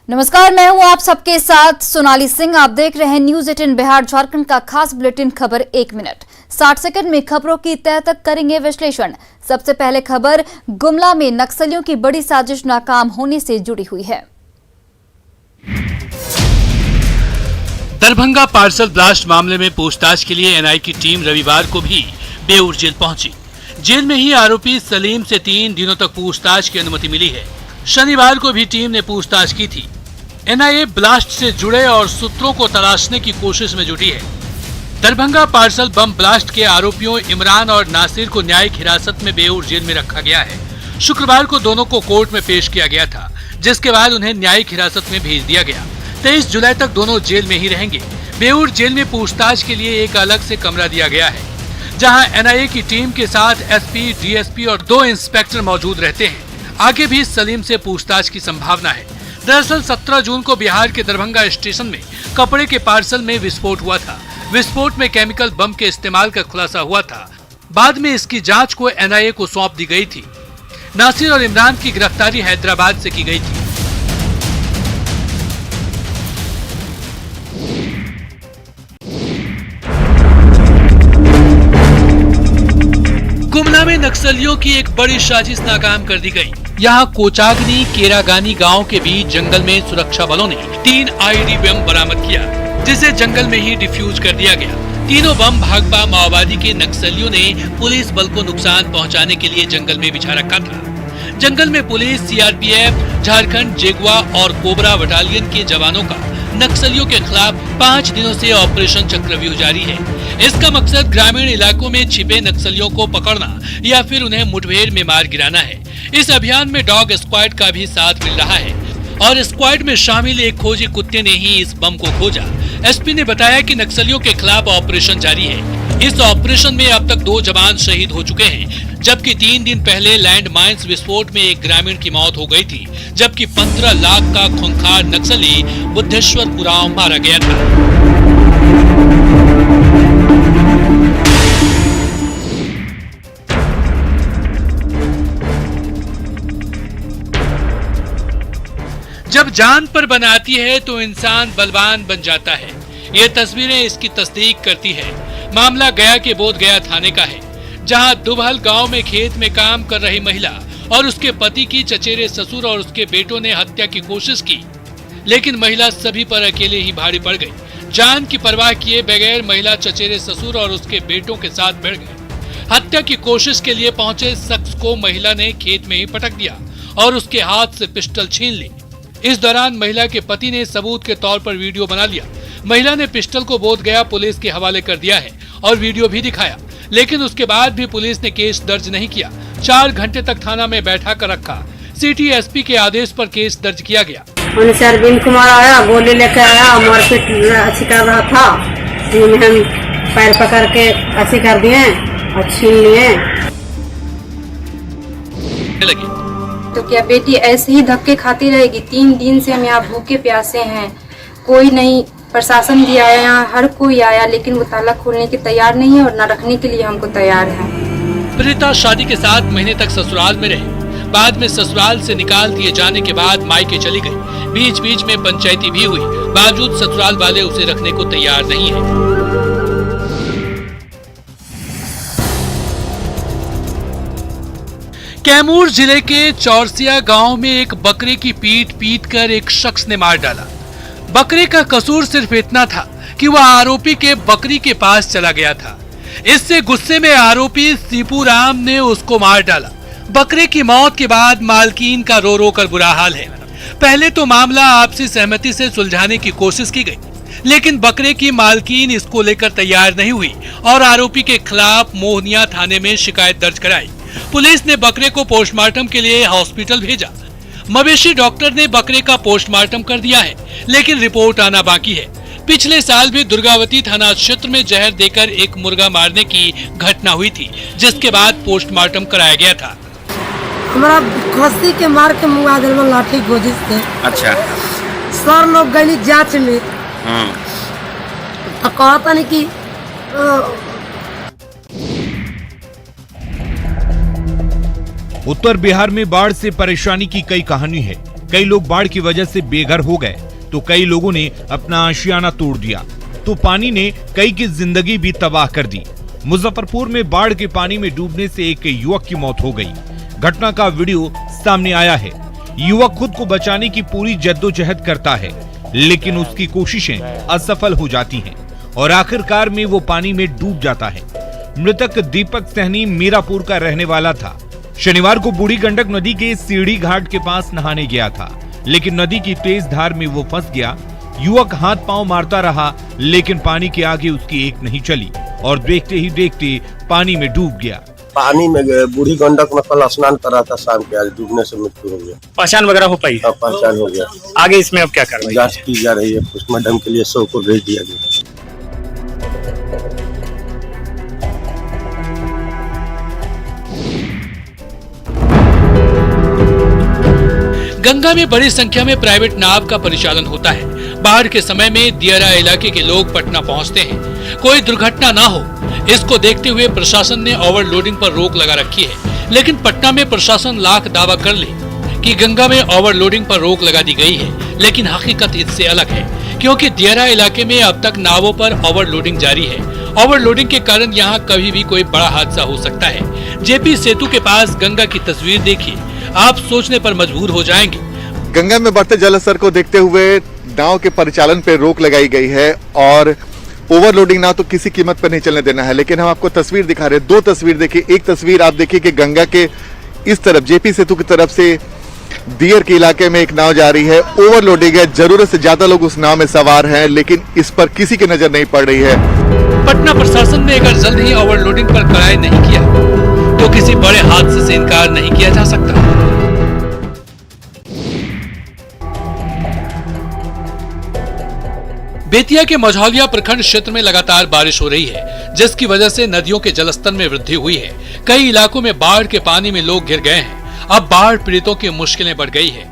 नमस्कार, मैं हूं आप सबके साथ सोनाली सिंह। आप देख रहे हैं न्यूज 18 बिहार झारखंड का खास बुलेटिन। खबर 1 मिनट 60 सेकंड में खबरों की तह तक करेंगे विश्लेषण। सबसे पहले खबर गुमला में नक्सलियों की बड़ी साजिश नाकाम होने से जुड़ी हुई है। दरभंगा पार्सल ब्लास्ट मामले में पूछताछ के लिए एनआईए की टीम रविवार को भी बेऊर जेल पहुंची। जेल में ही आरोपी सलीम से 3 दिनों तक पूछताछ की अनुमति मिली है। शनिवार को भी टीम ने पूछताछ की थी। एनआईए ब्लास्ट से जुड़े और सूत्रों को तलाशने की कोशिश में जुटी है। दरभंगा पार्सल बम ब्लास्ट के आरोपियों इमरान और नासिर को न्यायिक हिरासत में बेऊर जेल में रखा गया है। शुक्रवार को दोनों को कोर्ट में पेश किया गया था, जिसके बाद उन्हें न्यायिक हिरासत में भेज दिया गया। 23 जुलाई तक दोनों जेल में ही रहेंगे। बेऊर जेल में पूछताछ के लिए एक अलग से कमरा दिया गया है, जहां एनआईए की टीम के साथ एसपी, डीएसपी और 2 इंस्पेक्टर मौजूद रहते हैं। आगे भी सलीम से पूछताछ की संभावना है। दरअसल 17 जून को बिहार के दरभंगा स्टेशन में कपड़े के पार्सल में विस्फोट हुआ था। विस्फोट में केमिकल बम के इस्तेमाल का खुलासा हुआ था। बाद में इसकी जांच को एनआईए को सौंप दी गई थी। नासिर और इमरान की गिरफ्तारी हैदराबाद से की गई थी। गुमला में नक्सलियों की एक बड़ी साजिश नाकाम कर दी गई। यहाँ कोचागनी केरागानी गांव के बीच जंगल में सुरक्षा बलों ने 3 आईडी बम बरामद किया, जिसे जंगल में ही डिफ्यूज कर दिया गया। तीनों बम भाकपा माओवादी के नक्सलियों ने पुलिस बल को नुकसान पहुंचाने के लिए जंगल में बिछा रखा था। जंगल में पुलिस, सीआरपीएफ, झारखंड जेगुआ और कोबरा बटालियन के जवानों का नक्सलियों के खिलाफ 5 दिनों से ऑपरेशन चक्रव्यूह जारी है। इसका मकसद ग्रामीण इलाकों में छिपे नक्सलियों को पकड़ना या फिर उन्हें मुठभेड़ में मार गिराना है। इस अभियान में डॉग स्क्वाड का भी साथ मिल रहा है और स्क्वाड में शामिल एक खोजी कुत्ते ने ही इस बम को खोजा। एसपी ने बताया कि नक्सलियों के खिलाफ ऑपरेशन जारी है। इस ऑपरेशन में अब तक 2 जवान शहीद हो चुके हैं, जबकि 3 दिन पहले लैंड माइंस विस्फोट में एक ग्रामीण की मौत हो गई थी, जबकि 15 लाख का खूंखार नक्सली बुद्धेश्वर उरांव मारा गया था। जब जान पर बनाती है तो इंसान बलवान बन जाता है। ये तस्वीरें इसकी तस्दीक करती है। मामला गया के बोधगया थाने का है, जहां दुबहल गांव में खेत में काम कर रही महिला और उसके पति की चचेरे ससुर और उसके बेटों ने हत्या की कोशिश की, लेकिन महिला सभी पर अकेले ही भारी पड़ गई। जान की परवाह किए बगैर महिला चचेरे ससुर और उसके बेटों के साथ भिड़ गई। हत्या की कोशिश के लिए पहुंचे शख्स को महिला ने खेत में ही पटक दिया और उसके हाथ से पिस्टल छीन ली। इस दौरान महिला के पति ने सबूत के तौर पर वीडियो बना लिया। महिला ने पिस्टल को बोधगया पुलिस के हवाले कर दिया है और वीडियो भी दिखाया, लेकिन उसके बाद भी पुलिस ने केस दर्ज नहीं किया। 4 घंटे तक थाना में बैठा कर रखा। सिटी एसपी के आदेश पर केस दर्ज किया गया। अरविंद कुमार आया, गोली लेकर आया, मारपीट अच्छी कर रहा था। हम पैर पकड़ के अच्छी कर दिए और छीन लिए। तो क्या बेटी ऐसे ही धक्के खाती रहेगी? 3 दिन से हम यहाँ भूखे प्यासे हैं, कोई नहीं। प्रशासन भी आया, यहाँ हर कोई आया, लेकिन वो ताला खोलने के तैयार नहीं है और न रखने के लिए हमको तैयार है। पीड़िता शादी के 7 महीने तक ससुराल में रही। बाद में ससुराल से निकाल दिए जाने के बाद मायके चली गई। बीच बीच में पंचायती भी हुई, बावजूद ससुराल वाले उसे रखने को तैयार नहीं है। कैमूर जिले के चौरसिया गांव में एक बकरे की पीट कर एक शख्स ने मार डाला। बकरे का कसूर सिर्फ इतना था कि वह आरोपी के बकरी के पास चला गया था। इससे गुस्से में आरोपी सीपू राम ने उसको मार डाला। बकरे की मौत के बाद मालकीन का रो रो कर बुरा हाल है। पहले तो मामला आपसी सहमति से सुलझाने की कोशिश की गई, लेकिन बकरे की मालकीन इसको लेकर तैयार नहीं हुई और आरोपी के खिलाफ मोहनिया थाने में शिकायत दर्ज कराई। पुलिस ने बकरे को पोस्टमार्टम के लिए हॉस्पिटल भेजा। मवेशी डॉक्टर ने बकरे का पोस्टमार्टम कर दिया है, लेकिन रिपोर्ट आना बाकी है। पिछले साल भी दुर्गावती थाना क्षेत्र में जहर देकर एक मुर्गा मारने की घटना हुई थी, जिसके बाद पोस्टमार्टम कराया गया था। हमारा खस्सी के मार के मुआ दिल में लाठी गोजी से। अच्छा। सर लोग गली जांच में तो कहता नहीं कि उत्तर बिहार में बाढ़ से परेशानी की कई कहानी है। कई लोग बाढ़ की वजह से बेघर हो गए तो कई लोगों ने अपना आशियाना तोड़ दिया, तो पानी ने कई की जिंदगी भी तबाह कर दी। मुजफ्फरपुर में बाढ़ के पानी में डूबने से एक युवक की मौत हो गई। घटना का वीडियो सामने आया है। युवक खुद को बचाने की पूरी जद्दोजहद करता है, लेकिन उसकी कोशिशें असफल हो जाती हैं और आखिरकार में वो पानी में डूब जाता है। मृतक दीपक सहनी मीरापुर का रहने वाला था। शनिवार को बूढ़ी गंडक नदी के सीढ़ी घाट के पास नहाने गया था, लेकिन नदी की तेज धार में वो फंस गया। युवक हाथ पांव मारता रहा, लेकिन पानी के आगे उसकी एक नहीं चली और देखते ही देखते पानी में डूब गया। पानी में गए, बूढ़ी गंडक में कल स्नान कर रहा था शाम के, आज डूबने से मृत्यु हो गया। पहचान वगैरह हो पाई? पहचान हो गया। आगे इसमें अब क्या कार्रवाई? जांच की जा रही है, पोस्टमार्टम के लिए शव को भेज दिया गया। गंगा में बड़ी संख्या में प्राइवेट नाव का परिचालन होता है। बाढ़ के समय में दियारा इलाके के लोग पटना पहुंचते हैं, कोई दुर्घटना ना हो इसको देखते हुए प्रशासन ने ओवरलोडिंग पर रोक लगा रखी है। लेकिन पटना में प्रशासन लाख दावा कर ले कि गंगा में ओवरलोडिंग पर रोक लगा दी गई है, लेकिन हकीकत इससे अलग है, क्योंकि दियारा इलाके में अब तक नावों पर ओवरलोडिंग जारी है। ओवरलोडिंग के कारण यहाँ कभी भी कोई बड़ा हादसा हो सकता है। जेपी सेतु के पास गंगा की तस्वीर देखिए, आप सोचने पर मजबूर हो जाएंगे। गंगा में बढ़ते जलस्तर को देखते हुए नाव के परिचालन पर रोक लगाई गई है और ओवरलोडिंग नाव तो किसी कीमत पर नहीं चलने देना है। लेकिन हम आपको तस्वीर दिखा रहे हैं, दो तस्वीर देखिए। एक तस्वीर आप देखिए कि गंगा के इस तरफ जेपी सेतु की तरफ से दियर के इलाके में एक नाव जा रही है, ओवरलोडिंग है, जरूरत से ज्यादा लोग उस नाव में सवार हैं, लेकिन इस पर किसी की नजर नहीं पड़ रही है। पटना प्रशासन ने अगर जल्द ही ओवरलोडिंग पर कड़ाई नहीं किया तो किसी बड़े हादसे से इनकार नहीं किया जा सकता। बेतिया के मझौलिया प्रखंड क्षेत्र में लगातार बारिश हो रही है, जिसकी वजह से नदियों के जलस्तर में वृद्धि हुई है। कई इलाकों में बाढ़ के पानी में लोग घिर गए हैं। अब बाढ़ पीड़ितों की मुश्किलें बढ़ गई है।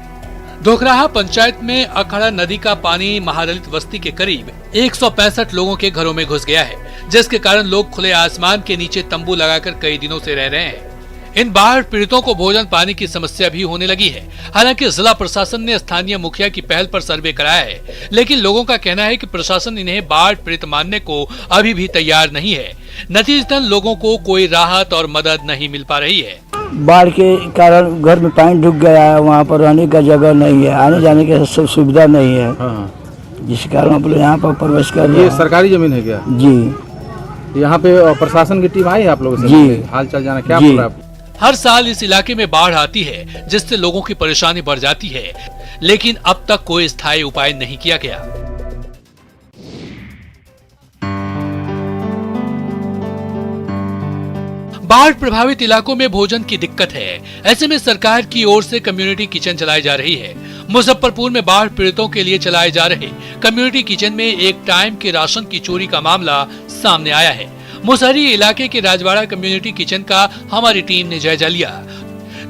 धोखराहा पंचायत में अखड़ा नदी का पानी महादलित बस्ती के करीब 165 लोगों के घरों में घुस गया है, जिसके कारण लोग खुले आसमान के नीचे तंबू लगाकर कई दिनों से रह रहे हैं। इन बाढ़ पीड़ितों को भोजन पानी की समस्या भी होने लगी है। हालांकि जिला प्रशासन ने स्थानीय मुखिया की पहल पर सर्वे कराया है, लेकिन लोगों का कहना है कि प्रशासन इन्हें बाढ़ पीड़ित मानने को अभी भी तैयार नहीं है। नतीजतन लोगों को कोई राहत और मदद नहीं मिल पा रही है। बाढ़ के कारण घर में पानी ढुक गया है, वहाँ पर रहने का जगह नहीं है, आने जाने की सब सुविधा नहीं है। जिस कारण आप लोग यहाँ पर प्रवेश कर रहे हैं। ये सरकारी जमीन है क्या? जी। यहाँ पे प्रशासन की टीम आई है आप लोगों से? जी। हाल चाल जाना क्या बोल रहा है? हर साल इस इलाके में बाढ़ आती है, जिससे लोगों की परेशानी बढ़ जाती है, लेकिन अब तक कोई स्थायी उपाय नहीं किया गया। बाढ़ प्रभावित इलाकों में भोजन की दिक्कत है। ऐसे में सरकार की ओर से कम्युनिटी किचन चलाई जा रही है। मुजफ्फरपुर में बाढ़ पीड़ितों के लिए चलाए जा रहे कम्युनिटी किचन में एक टाइम के राशन की चोरी का मामला सामने आया है। मुसहरी इलाके के राजवाड़ा कम्युनिटी किचन का हमारी टीम ने जायजा लिया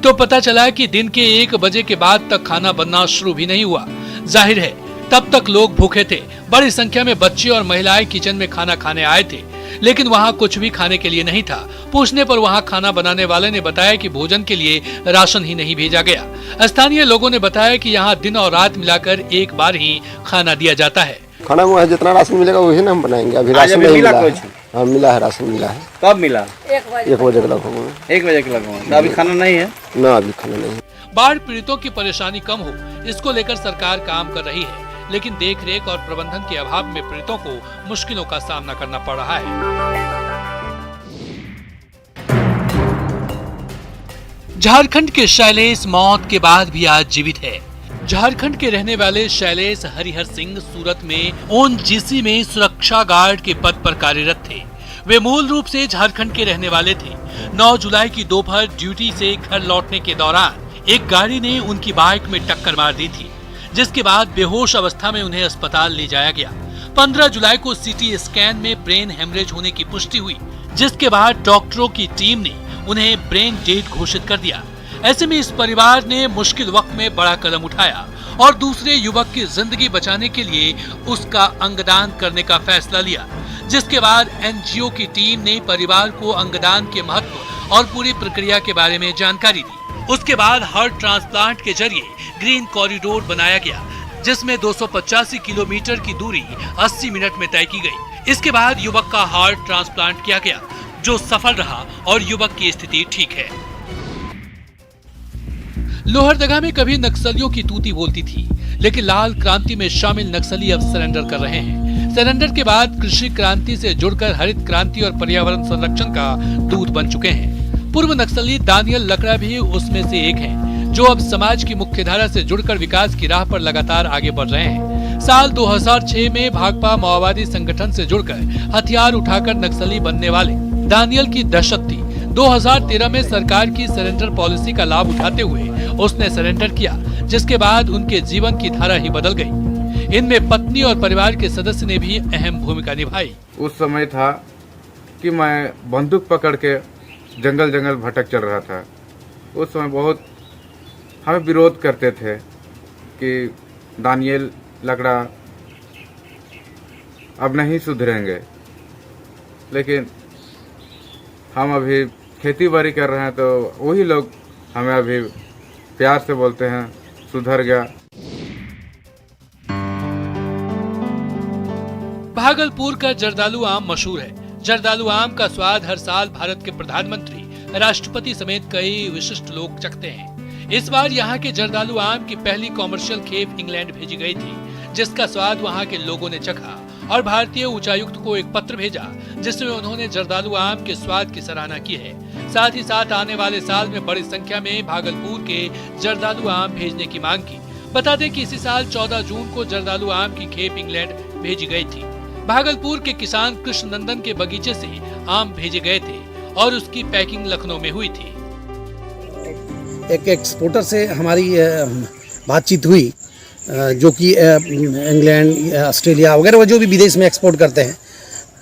तो पता चला कि दिन के 1 बजे के बाद तक खाना बनना शुरू भी नहीं हुआ। जाहिर है तब तक लोग भूखे थे। बड़ी संख्या में बच्चे और महिलाएं किचन में खाना खाने आए थे, लेकिन वहां कुछ भी खाने के लिए नहीं था। पूछने पर वहां खाना बनाने वाले ने बताया कि भोजन के लिए राशन ही नहीं भेजा गया। स्थानीय लोगों ने बताया कि यहाँ दिन और रात मिलाकर एक बार ही खाना दिया जाता है। खाना में जितना राशन मिलेगा वही ना हम बनाएंगे। अभी राशन नहीं मिला है। हाँ मिला है, राशन मिला है। कब मिला? 1 बजे के लगभग। 1 बजे के लगभग। अभी खाना नहीं है ना? अभी खाना नहीं है। बाढ़ पीड़ितों की परेशानी कम हो, इसको लेकर सरकार काम कर रही है, लेकिन देखरेख और प्रबंधन के अभाव में पीड़ितों को मुश्किलों का सामना करना पड़ रहा है। झारखंड के शैलेश मौत के बाद भी आज जीवित है। झारखंड के रहने वाले शैलेश हरिहर सिंह सूरत में ओएनजीसी में सुरक्षा गार्ड के पद पर कार्यरत थे। वे मूल रूप से झारखंड के रहने वाले थे। 9 जुलाई की दोपहर ड्यूटी से घर लौटने के दौरान एक गाड़ी ने उनकी बाइक में टक्कर मार दी थी, जिसके बाद बेहोश अवस्था में उन्हें अस्पताल ले जाया गया। 15 जुलाई को सीटी स्कैन में ब्रेन हेमरेज होने की पुष्टि हुई, जिसके बाद डॉक्टरों की टीम ने उन्हें ब्रेन डेड घोषित कर दिया। ऐसे में इस परिवार ने मुश्किल वक्त में बड़ा कदम उठाया और दूसरे युवक की जिंदगी बचाने के लिए उसका अंगदान करने का फैसला लिया, जिसके बाद एनजीओ की टीम ने परिवार को अंगदान के महत्व और पूरी प्रक्रिया के बारे में जानकारी दी। उसके बाद हार्ट ट्रांसप्लांट के जरिए ग्रीन कॉरिडोर बनाया गया, जिसमें 285 किलोमीटर की दूरी 80 मिनट में तय की गई। इसके बाद युवक का हार्ट ट्रांसप्लांट किया गया, जो सफल रहा और युवक की स्थिति ठीक है। लोहरदगा में कभी नक्सलियों की तूती बोलती थी, लेकिन लाल क्रांति में शामिल नक्सली अब सरेंडर कर रहे हैं। सरेंडर के बाद कृषि क्रांति से जुड़कर हरित क्रांति और पर्यावरण संरक्षण का दूत बन चुके हैं। पूर्व नक्सली दानियल लकड़ा भी उसमें से एक हैं, जो अब समाज की मुख्यधारा से जुड़कर विकास की राह पर लगातार आगे बढ़ रहे हैं। साल 2006 में भाकपा माओवादी संगठन से जुड़कर हथियार उठाकर नक्सली बनने वाले दानियल की दहशत थी। 2013 में सरकार की सरेंडर पॉलिसी का लाभ उठाते हुए उसने सरेंडर किया, जिसके बाद उनके जीवन की धारा ही बदल गई। इनमें पत्नी और परिवार के सदस्य ने भी अहम भूमिका निभाई। उस समय था कि मैं बंदूक पकड़ के जंगल जंगल भटक चल रहा था। उस समय बहुत हमें विरोध करते थे कि दानियल लकड़ा अब नहीं सुधरेंगे, लेकिन हम अभी खेती बाड़ी कर रहे हैं तो वही लोग हमें अभी प्यार से बोलते हैं सुधर गया। भागलपुर का जर्दालू आम मशहूर है। जर्दालू आम का स्वाद हर साल भारत के प्रधानमंत्री, राष्ट्रपति समेत कई विशिष्ट लोग चखते हैं। इस बार यहाँ के जर्दालू आम की पहली कॉमर्शियल खेप इंग्लैंड भेजी गई थी, जिसका स्वाद वहाँ के लोगों ने चखा और भारतीय उच्चायुक्त को एक पत्र भेजा, जिसमें उन्होंने जर्दालू आम के स्वाद की सराहना की है। साथ ही साथ आने वाले साल में बड़ी संख्या में भागलपुर के जर्दालू आम भेजने की मांग की। बता दें कि इसी साल 14 जून को जर्दालू आम की खेप इंग्लैंड भेजी गई थी। भागलपुर के किसान कृष्ण नंदन के बगीचे से आम भेजे गए थे और उसकी पैकिंग लखनऊ में हुई थी। एक एक्सपोर्टर से हमारी बातचीत हुई, जो कि इंग्लैंड, ऑस्ट्रेलिया वगैरह वो जो भी विदेश में एक्सपोर्ट करते हैं,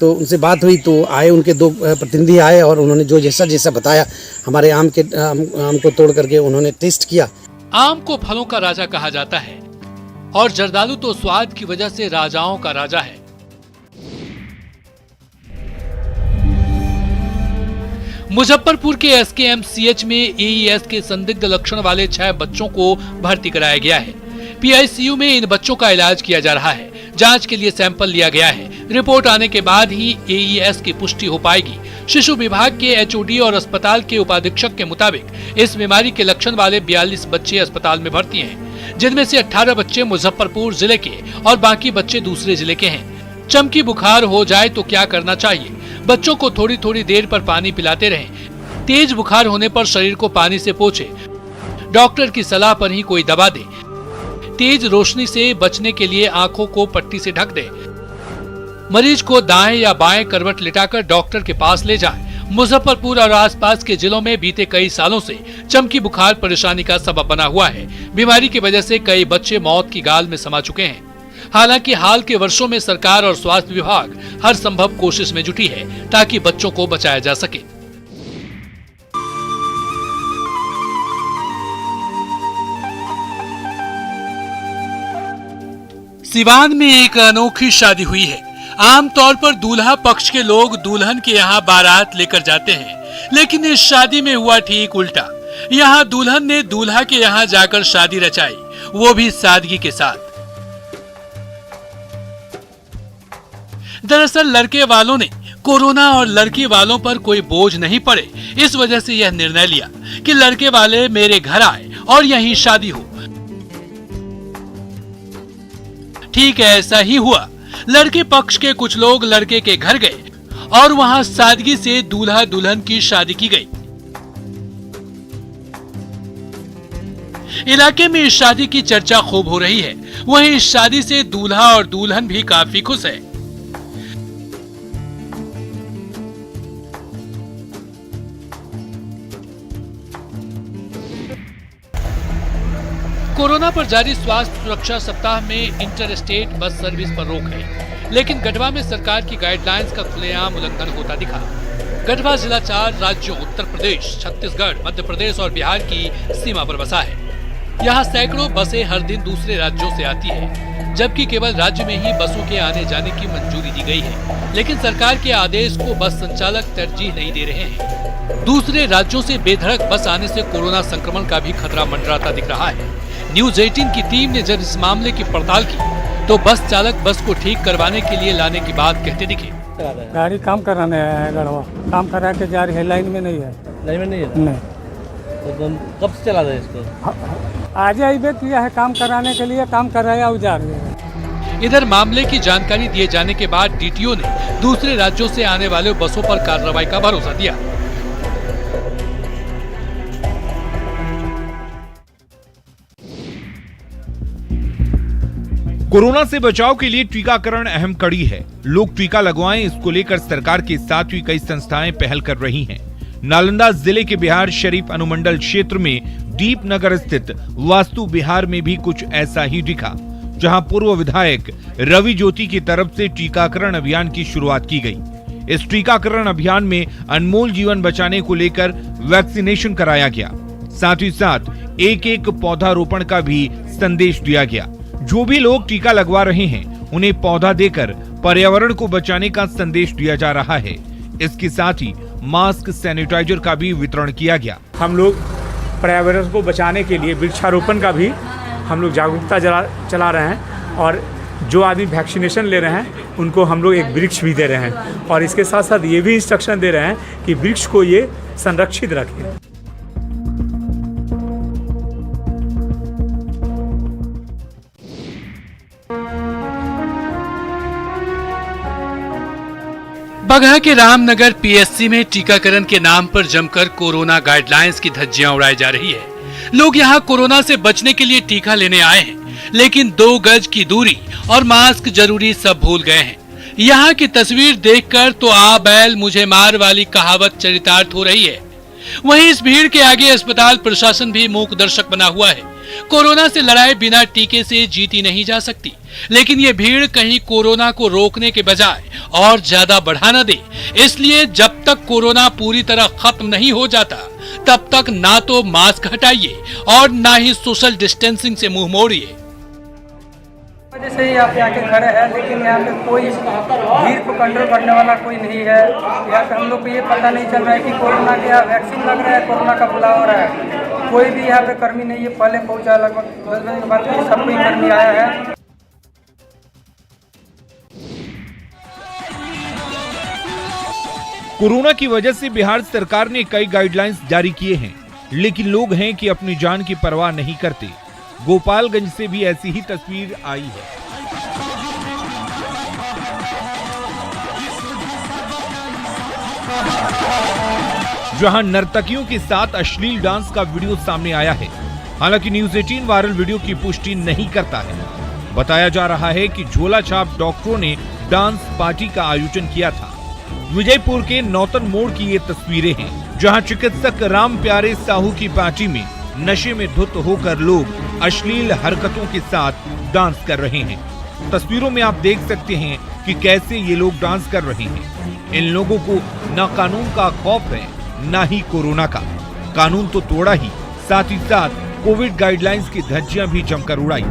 तो उनसे बात हुई तो आए, उनके दो प्रतिनिधि आए और उन्होंने जो जैसा बताया हमारे आम को तोड़ करके उन्होंने टेस्ट किया। आम को फलों का राजा कहा जाता है और जर्दालू तो स्वाद की वजह से राजाओं का राजा है। मुजफ्फरपुर के एसकेएमसीएच में एईएस के संदिग्ध लक्षण वाले 6 बच्चों को भर्ती कराया गया है। पीआईसीयू में इन बच्चों का इलाज किया जा रहा है। जांच के लिए सैंपल लिया गया है। रिपोर्ट आने के बाद ही एईएस की पुष्टि हो पाएगी। शिशु विभाग के एचओडी और अस्पताल के उपाधीक्षक के मुताबिक इस बीमारी के लक्षण वाले 42 बच्चे अस्पताल में भर्ती हैं, जिनमें से 18 बच्चे मुजफ्फरपुर जिले के और बाकी बच्चे दूसरे जिले के हैं। चमकी बुखार हो जाए तो क्या करना चाहिए? बच्चों को थोड़ी थोड़ी देर पर पानी पिलाते रहें। तेज बुखार होने पर शरीर को पानी से पोंछें। डॉक्टर की सलाह पर ही कोई दवा दे। तेज रोशनी से बचने के लिए आंखों को पट्टी से ढक दे। मरीज को दाएं या बाएं करवट लिटाकर डॉक्टर के पास ले जाएं। मुजफ्फरपुर और आसपास के जिलों में बीते कई सालों से चमकी बुखार परेशानी का सबब बना हुआ है। बीमारी की वजह से कई बच्चे मौत की गाल में समा चुके हैं। हालांकि हाल के वर्षों में सरकार और स्वास्थ्य विभाग हर संभव कोशिश में जुटी है ताकि बच्चों को बचाया जा सके। सिवान में एक अनोखी शादी हुई है। आमतौर पर दूल्हा पक्ष के लोग दुल्हन के यहाँ बारात लेकर जाते हैं, लेकिन इस शादी में हुआ ठीक उल्टा। यहाँ दुल्हन ने दूल्हा के यहाँ जाकर शादी रचाई, वो भी सादगी के साथ। दरअसल लड़के वालों ने कोरोना और लड़की वालों पर कोई बोझ नहीं पड़े, इस वजह से यह निर्णय लिया कि लड़के वाले मेरे घर आए और यहीं शादी हो। ठीक ऐसा ही हुआ। लड़के पक्ष के कुछ लोग लड़के के घर गए और वहां सादगी से दूल्हा दुल्हन की शादी की गई। इलाके में इस शादी की चर्चा खूब हो रही है। वहीं इस शादी से दूल्हा और दुल्हन भी काफी खुश है। कोरोना पर जारी स्वास्थ्य सुरक्षा सप्ताह में इंटर स्टेट बस सर्विस पर रोक है, लेकिन गढ़वा में सरकार की गाइडलाइंस का खुलेआम उल्लंघन होता दिखा। गढ़वा जिला 4 राज्यों उत्तर प्रदेश, छत्तीसगढ़, मध्य प्रदेश और बिहार की सीमा पर बसा है। यहाँ सैकड़ों बसें हर दिन दूसरे राज्यों से आती है, जबकि केवल राज्य में ही बसों के आने जाने की मंजूरी दी गई है। लेकिन सरकार के आदेश को बस संचालक तरजीह नहीं दे रहे हैं। दूसरे राज्यों से बेधड़क बस आने से कोरोना संक्रमण का भी खतरा मंडराता दिख रहा है। न्यूज 18 की टीम ने जब इस मामले की पड़ताल की तो बस चालक बस को ठीक करवाने के लिए लाने की बात कहते दिखे। गाड़ी काम कराने आया है, गढ़वा काम करा के जा रही है, लाइन में नहीं है। लाइन में नहीं है? नहीं। तो कब से चला रहे इसको? आज ही किया है, काम कराने के लिए काम कराया और जा रही है। इधर मामले की जानकारी दिए जाने के बाद डीटीओ ने दूसरे राज्यों से आने वाले बसों पर कार्रवाई का भरोसा दिया। कोरोना से बचाव के लिए टीकाकरण अहम कड़ी है। लोग टीका लगवाएं, इसको लेकर सरकार के साथ ही कई संस्थाएं पहल कर रही हैं। नालंदा जिले के बिहार शरीफ अनुमंडल क्षेत्र में दीप नगर स्थित वास्तु बिहार में भी कुछ ऐसा ही दिखा, जहां पूर्व विधायक रवि ज्योति की तरफ से टीकाकरण अभियान की शुरुआत की गई। इस टीकाकरण अभियान में अनमोल जीवन बचाने को लेकर वैक्सीनेशन कराया गया। साथ ही साथ एक पौधारोपण का भी संदेश दिया गया। जो भी लोग टीका लगवा रहे हैं उन्हें पौधा देकर पर्यावरण को बचाने का संदेश दिया जा रहा है। इसके साथ ही मास्क, सैनिटाइजर का भी वितरण किया गया। हम लोग पर्यावरण को बचाने के लिए वृक्षारोपण का भी हम लोग जागरूकता चला रहे हैं और जो आदमी वैक्सीनेशन ले रहे हैं उनको हम लोग एक वृक्ष भी दे रहे हैं और इसके साथ साथ ये भी इंस्ट्रक्शन दे रहे हैं कि वृक्ष को ये संरक्षित रखें। बगहा के रामनगर पीएससी में टीकाकरण के नाम पर जमकर कोरोना गाइडलाइंस की धज्जियां उड़ाई जा रही है। लोग यहां कोरोना से बचने के लिए टीका लेने आए हैं, लेकिन 2 गज की दूरी और मास्क जरूरी सब भूल गए हैं। यहां की तस्वीर देखकर तो आ बैल मुझे मार वाली कहावत चरितार्थ हो रही है। वहीं इस भीड़ के आगे अस्पताल प्रशासन भी मूक दर्शक बना हुआ है। कोरोना से लड़ाई बिना टीके से जीती नहीं जा सकती, लेकिन ये भीड़ कहीं कोरोना को रोकने के बजाय और ज्यादा बढ़ा न दे। इसलिए जब तक कोरोना पूरी तरह खत्म नहीं हो जाता तब तक ना तो मास्क हटाइए और ना ही सोशल डिस्टेंसिंग से मुंह मोड़िए। वजह से ही यहाँ पे आके खड़े हैं, लेकिन यहाँ पे कोई भीड़ को कंट्रोल करने वाला कोई नहीं है। यहाँ पे हम लोग को ये पता नहीं चल रहा है कि कोरोना के यहाँ वैक्सीन लग रहा है, कोरोना का बुलावा हो रहा है। कोई भी यहाँ पे कर्मी नहीं है। पहले पहुँचा लगभग 10 बजे के बाद सब कोई कर्मी आया है। कोरोना की वजह से बिहार सरकार ने कई गाइडलाइंस जारी किए हैं, लेकिन लोग हैं कि अपनी जान की परवाह नहीं करते। गोपालगंज से भी ऐसी ही तस्वीर आई है। जहां नर्तकियों के साथ अश्लील डांस का वीडियो सामने आया है। हालांकि न्यूज 18 वायरल वीडियो की पुष्टि नहीं करता है। बताया जा रहा है कि झोला छाप डॉक्टरों ने डांस पार्टी का आयोजन किया था। विजयपुर के नौतन मोड़ की ये तस्वीरें हैं, जहां चिकित्सक राम प्यारे साहू की पार्टी में नशे में धुत होकर लोग अश्लील हरकतों के साथ डांस कर रहे हैं। तस्वीरों में आप देख सकते हैं कि कैसे ये लोग डांस कर रहे हैं। इन लोगों को न कानून का खौफ है, न ही कोरोना का। कानून तो तोड़ा ही, साथ ही साथ कोविड गाइडलाइंस की धज्जियां भी जमकर उड़ाई।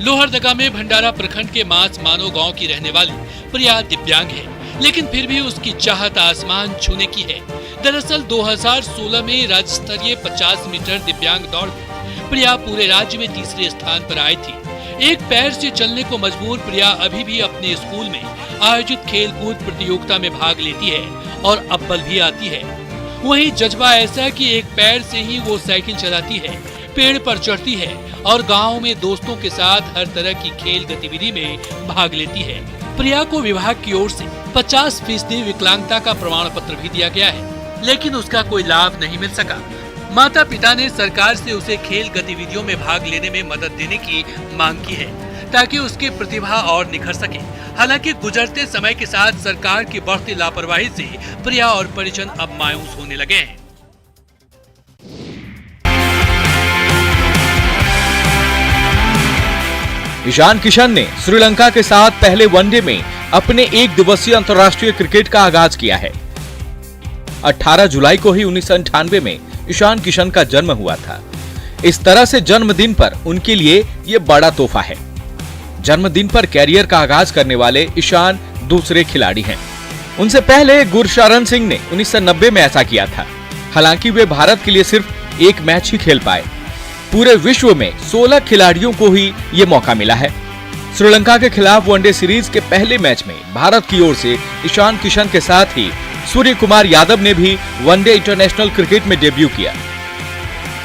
लोहरदगा में भंडारा प्रखंड के मास मानो गांव की रहने वाली प्रिया दिव्यांग है, लेकिन फिर भी उसकी चाहत आसमान छूने की है। दरअसल 2016 में राज्य स्तरीय 50 मीटर दिव्यांग दौड़ में प्रिया पूरे राज्य में तीसरे स्थान पर आई थी। एक पैर से चलने को मजबूर प्रिया अभी भी अपने स्कूल में आयोजित खेल कूद प्रतियोगिता में भाग लेती है और अव्वल भी आती है। वहीं जज्बा ऐसा कि एक पैर से ही वो साइकिल चलाती है, पेड़ पर चढ़ती है और गांव में दोस्तों के साथ हर तरह की खेल गतिविधि में भाग लेती है। प्रिया को विभाग की ओर से 50% विकलांगता का प्रमाण पत्र भी दिया गया है, लेकिन उसका कोई लाभ नहीं मिल सका। माता पिता ने सरकार से उसे खेल गतिविधियों में भाग लेने में मदद देने की मांग की है, ताकि उसकी प्रतिभा और निखर सके। हालांकि गुजरते समय के साथ सरकार की बढ़ती लापरवाही से प्रिया और परिजन अब मायूस होने लगे हैं। ईशान किशन ने श्रीलंका के साथ पहले वनडे में अपने 1 दिवसीय अंतर्राष्ट्रीय क्रिकेट का आगाज किया है। 18 जुलाई को ही 1998 में ईशान किशन का जन्म हुआ था। इस तरह से जन्मदिन पर उनके लिए ये बड़ा तोहफा है। जन्मदिन पर कैरियर का आगाज करने वाले ईशान दूसरे खिलाड़ी हैं। उनसे पहले गुरशरण सिंह ने 1990 में ऐसा किया था। हालांकि वे भारत के लिए सिर्फ एक मैच ही खेल पाए। पूरे विश्व में 16 खिलाड़ियों को ही ये मौका मिला है। श्रीलंका के खिलाफ वनडे सीरीज के पहले मैच में भारत की ओर से ईशान किशन के साथ ही सूर्य कुमार यादव ने भी वनडे इंटरनेशनल क्रिकेट में डेब्यू किया।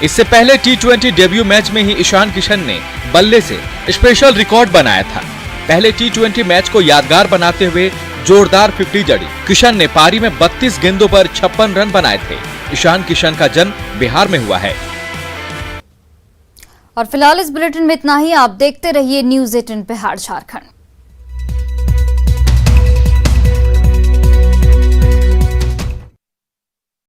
इससे पहले T20 डेब्यू मैच में ही ईशान किशन ने बल्ले से स्पेशल रिकॉर्ड बनाया था। पहले T20 मैच को यादगार बनाते हुए जोरदार 50 जड़ी। किशन ने पारी में 32 गेंदों पर 56 रन बनाए थे। ईशान किशन का जन्म बिहार में हुआ है। और फिलहाल इस बुलेटिन में इतना ही। आप देखते रहिए न्यूज़ 18 बिहार झारखंड।